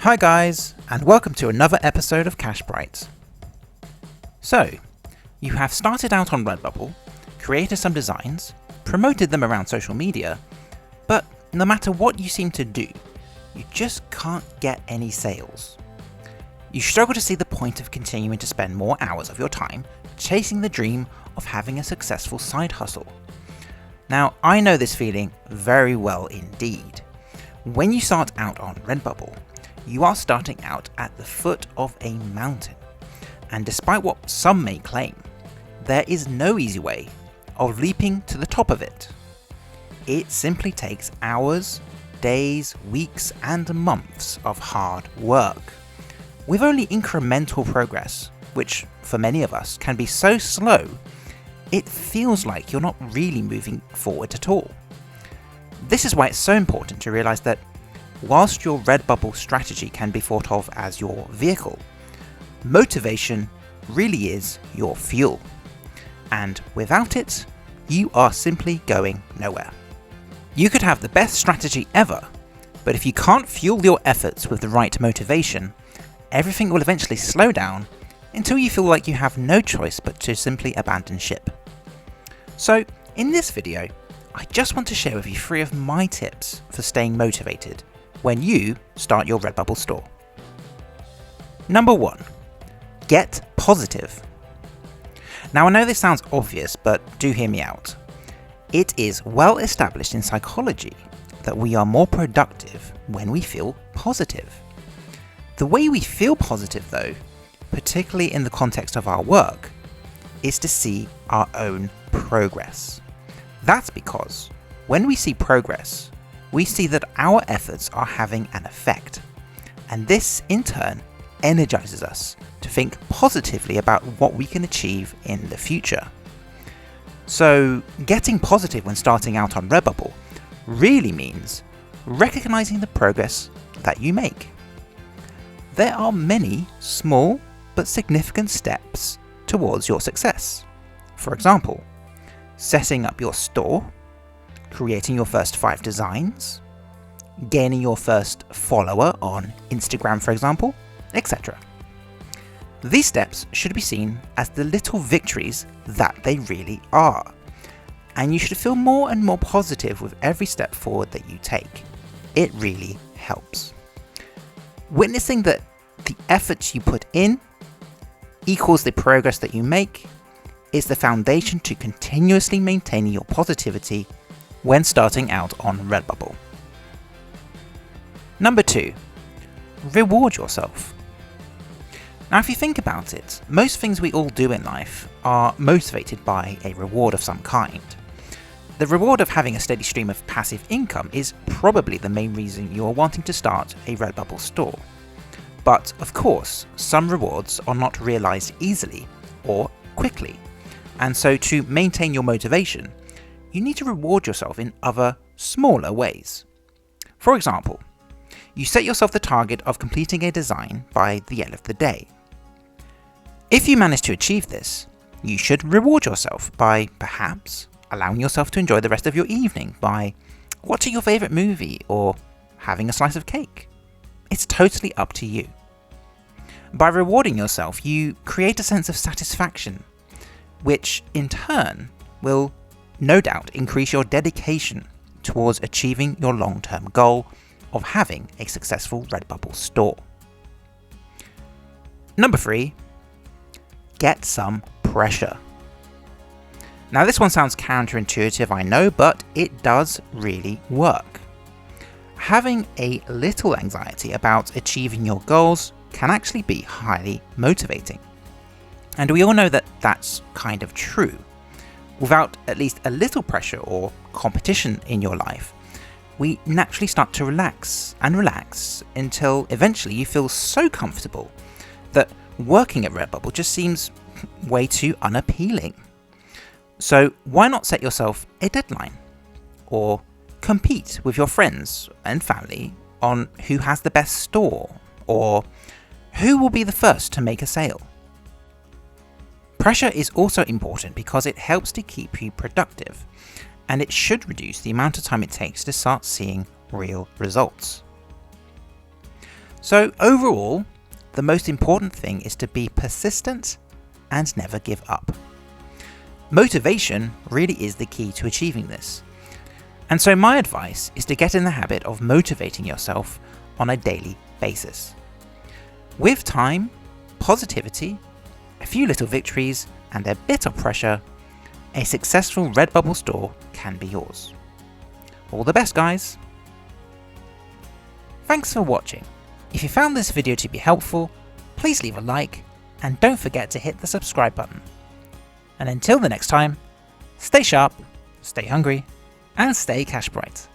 Hi guys, and welcome to another episode of Cash Bright. So, you have started out on Redbubble, created some designs, promoted them around social media, but no matter what you seem to do, you just can't get any sales. You struggle to see the point of continuing to spend more hours of your time chasing the dream of having a successful side hustle. Now, I know this feeling very well indeed. When you start out on Redbubble, you are starting out at the foot of a mountain, and despite what some may claim, there is no easy way of leaping to the top of it. It simply takes hours, days, weeks, and months of hard work, with only incremental progress, which for many of us can be so slow, it feels like you're not really moving forward at all. This is why it's so important to realize that whilst your Redbubble strategy can be thought of as your vehicle, motivation really is your fuel. And without it, you are simply going nowhere. You could have the best strategy ever, but if you can't fuel your efforts with the right motivation, everything will eventually slow down until you feel like you have no choice but to simply abandon ship. So, in this video, I just want to share with you 3 of my tips for staying motivated when you start your Redbubble store. Number 1. Get positive. Now I know this sounds obvious, but do hear me out. It is well established in psychology that we are more productive when we feel positive. The way we feel positive though, particularly in the context of our work, is to see our own progress. That's because when we see progress, we see that our efforts are having an effect, and this in turn energizes us to think positively about what we can achieve in the future. So getting positive when starting out on Redbubble really means recognizing the progress that you make. There are many small but significant steps towards your success. For example, setting up your store, creating your first 5 designs, gaining your first follower on Instagram for example, etc. These steps should be seen as the little victories that they really are, and you should feel more and more positive with every step forward that you take. It really helps. Witnessing that the efforts you put in equals the progress that you make is the foundation to continuously maintaining your positivity when starting out on Redbubble. Number 2. Reward yourself. Now if you think about it, most things we all do in life are motivated by a reward of some kind. The reward of having a steady stream of passive income is probably the main reason you are wanting to start a Redbubble store. But of course, some rewards are not realized easily or quickly, and so to maintain your motivation, you need to reward yourself in other, smaller ways. For example, you set yourself the target of completing a design by the end of the day. If you manage to achieve this, you should reward yourself by perhaps allowing yourself to enjoy the rest of your evening by watching your favourite movie or having a slice of cake. It's totally up to you. By rewarding yourself, you create a sense of satisfaction, which in turn will no doubt increase your dedication towards achieving your long-term goal of having a successful Redbubble store. Number 3. Get some pressure. Now this one sounds counterintuitive, I know, but it does really work. Having a little anxiety about achieving your goals can actually be highly motivating. And we all know that that's kind of true. Without at least a little pressure or competition in your life, we naturally start to relax and relax until eventually you feel so comfortable that working at Redbubble just seems way too unappealing. So why not set yourself a deadline? Or compete with your friends and family on who has the best store, or who will be the first to make a sale? Pressure is also important because it helps to keep you productive, and it should reduce the amount of time it takes to start seeing real results. So overall, the most important thing is to be persistent and never give up. Motivation really is the key to achieving this. And so my advice is to get in the habit of motivating yourself on a daily basis. With time, positivity, a few little victories, and a bit of pressure, a successful Redbubble store can be yours. All the best, guys! Thanks for watching. If you found this video to be helpful, please leave a like and don't forget to hit the subscribe button. And until the next time, stay sharp, stay hungry, and stay cash bright.